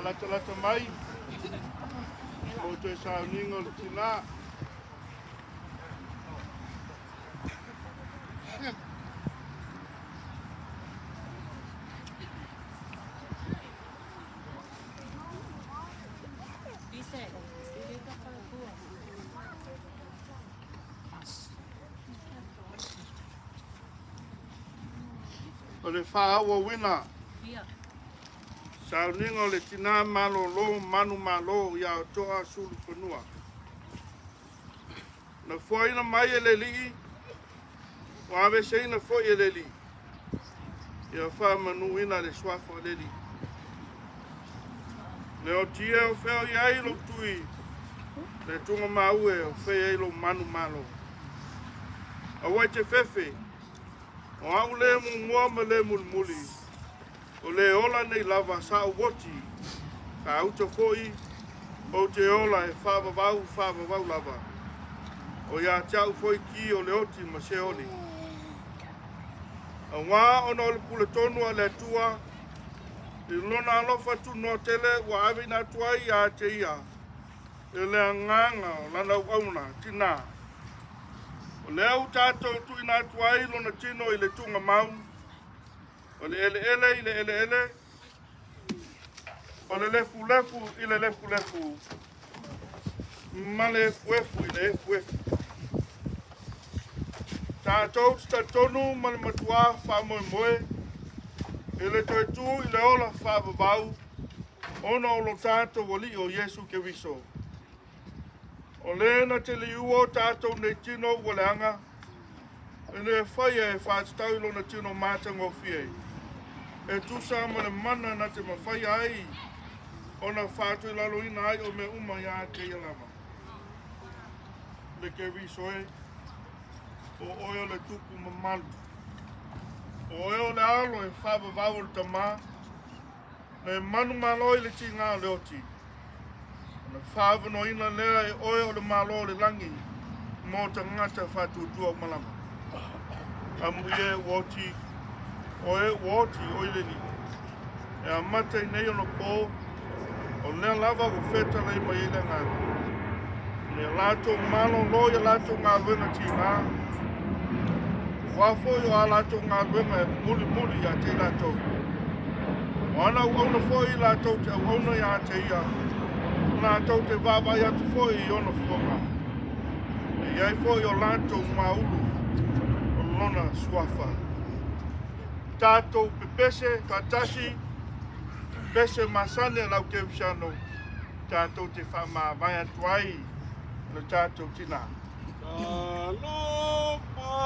Alata mai. O te sauninga o le Tinā. O le whaaua wina. Sauninga o le Tinā Malolo, Manumalo, i Aoto'a, Sulu, Fanua. Na whaina mai e le lii, wa ave seina fo e le lii. Ia wha manuina le swafa le lii. Le o tia o wheo i ailo tui, le tunga maue o whea ailo Manumalo. A wai te whewhe, o au le mu mua ma le mulmuli, o le ola nei lava sa o woti, ka auta foi, o te ola e whavavau lava. O ia tiau foi ki o le oti ma se oli. A wā ona o le pule tonu a le tua, i lona alofa tu no tele wa ave na tuai a te ia, i le anganga o lana wauna, Tinā. O le au tātou tu ina tuai lona tino i le tunga mau, o le ele i le ele, o le lefu i le lefu, ma le efu i le efu. Tātou ta tonu ma le matua wha moe, i le toi tu i le ola wha vavau, ona o lo tātou wali o Yesu ke wiso. O le na te li uo tātou nei tino waleanga, e le whaia e whātatau ilo na tino mātanga o fie. E tusa ma le mana na te mawhaia ai, o na whātu i lalo ina ai o me uma ia ke ia lama. Le ke wiso e, o oio le tuku mamalu. O oio le alo e whavavau le tamā, le Manumalo i le tinga le oti. Na whaavano ina lea e oio le malo le langi, mō ta ngata whātutua o malama. Amu e woti, o e woti o ile ni. E a mata i nei ono pō, o lea lava o wheta lei mai ile ngāna. Ne lato malo lo i lato ngā luenga tīmā. Wafo i o a lato ngā luenga e muli a te lato. O ana uauna fo i lato te uauna i a te ia. Nā tau te wāwai atu fo i ona whonga. E iai fo i o lato maulu, o lona suafa. Tātou pepese, katasi, pese masane lau te wisiano. Tātou te whamawai atu ai, na tātou Tinā. Aloha,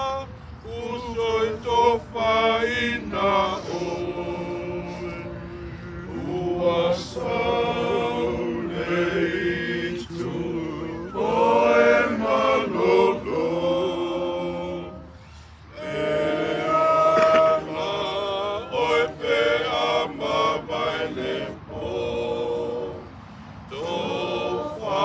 usoi tofa ina oe, ua saulei tu oe malolo. E ana oe pe ama vaile po, tofa.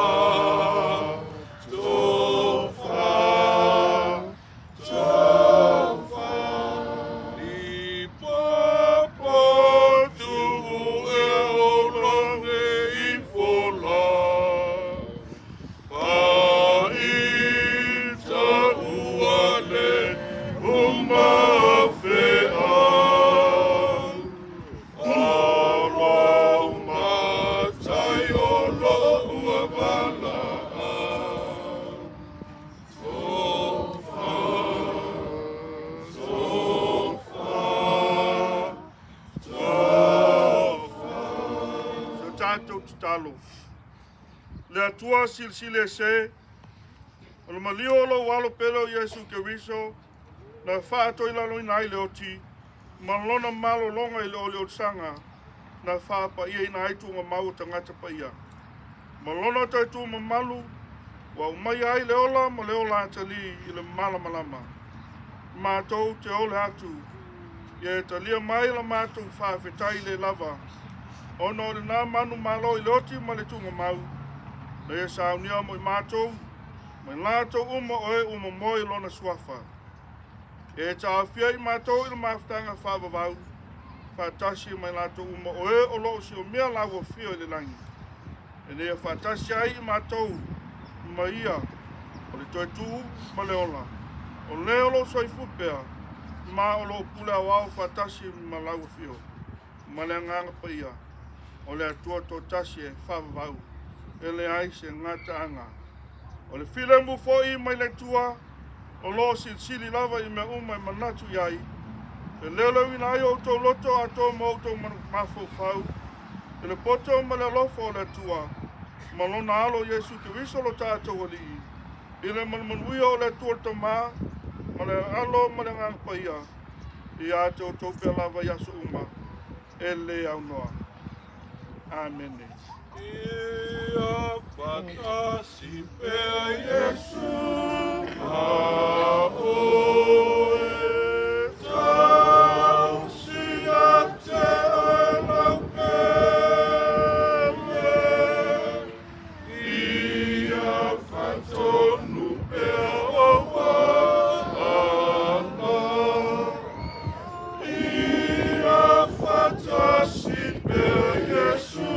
Talo. Le atua silsile se, o le malio lo walo pelo Yesu ke wiso, na whaato i lalo ina le oti, malona malo longa i le o sanga, na whaapa ia ina aitu ngā mau tangata pa ia. Malona taitu mamalu, wa umai ai le ola, ma le ola atali i le malamalama. Mātou te ole atu, ia talia mai la mātou whaafetai le lava, ono le nā Manumalo i le oti ma le tunga mau. Na e saunia mo i mātou, mai lātou uma oe uma moi lona suafa. E tā whia i mātou i le maftanga whavavau, whātasi mai lātou uma o e o loo si o mea lawa whio i le langi. E nea whātasi ai i mātou ma ia o le toi tū ma le ola. O le olo soifu pea ma o lo pule a wao whātasi ma lawa whio. Ma le nganga pa ia o le atua tō tasi e whawavau e le ai se ngata anga. O le while mu fo i mai le tua o lo sili lava i me umai manatu iai. E lelo ina ai o tō loto a tō mo tō mafo fau. E le poto ma le lofo o le tua. Ma lona alo Yesu ke visolo tātou ali i. I le manmanuia o le tua tama. Ma le alo ma le ngangpa ia. I a tō tō pia lava yaso uma. E le au noa. Amen. Ia whakasi pea Yesu Aoto'a tausi a te oelau pele Ia whatonu pea o ana Ia whatasi pea Yesu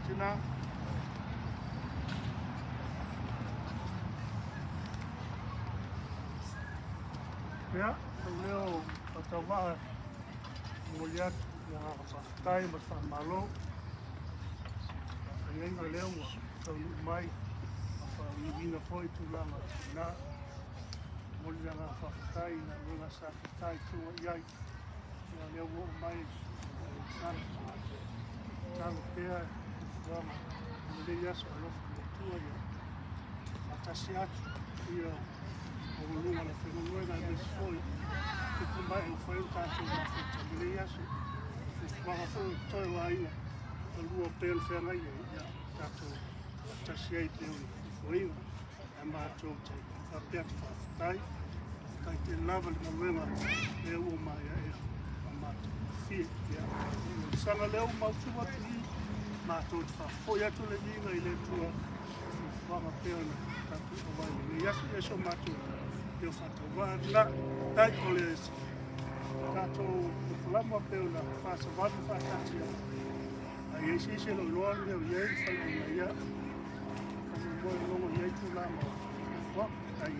Tinā. Pea, leo whakawaa moli atu ia whakatai ma Manumalo. Ainga leo wa taunu mai whakawina poi tūlanga Tinā. Moli anga whakatai na runga sa whakatai tua iai. Ia leo wa mai sana. Talo pea wama mele yaso alofa le tua ia. Matasi atu ia o lunga la whenunga na foi. Te kumbai o foi o tātou na wheta mele yaso. Waka foi toi wa ina. A lua pēl whenga ia tātou matasi ai peo i foinga. E mātou te whapea te whawhatai. Kai te lava le mawenga e ua mai a ea. A mātou fie ia. Sanga leo mautua tu i. Mātou te whawhoi atu le inga i le tua. Waka peo na tātou o wai. Me yasu e so mātou. Teo whatau wā na tai o le esi. Tātou kulama peo na whasa wadu whātati a. A iesi se lo loa leo iei whanau na ia. Kamo moe longo iei tu lama. Wā, ai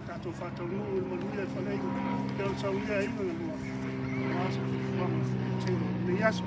tātou whatau nuu i manuia i whanau. Teo sau ia inga lua. Māsa tu kulama teo. Me yasu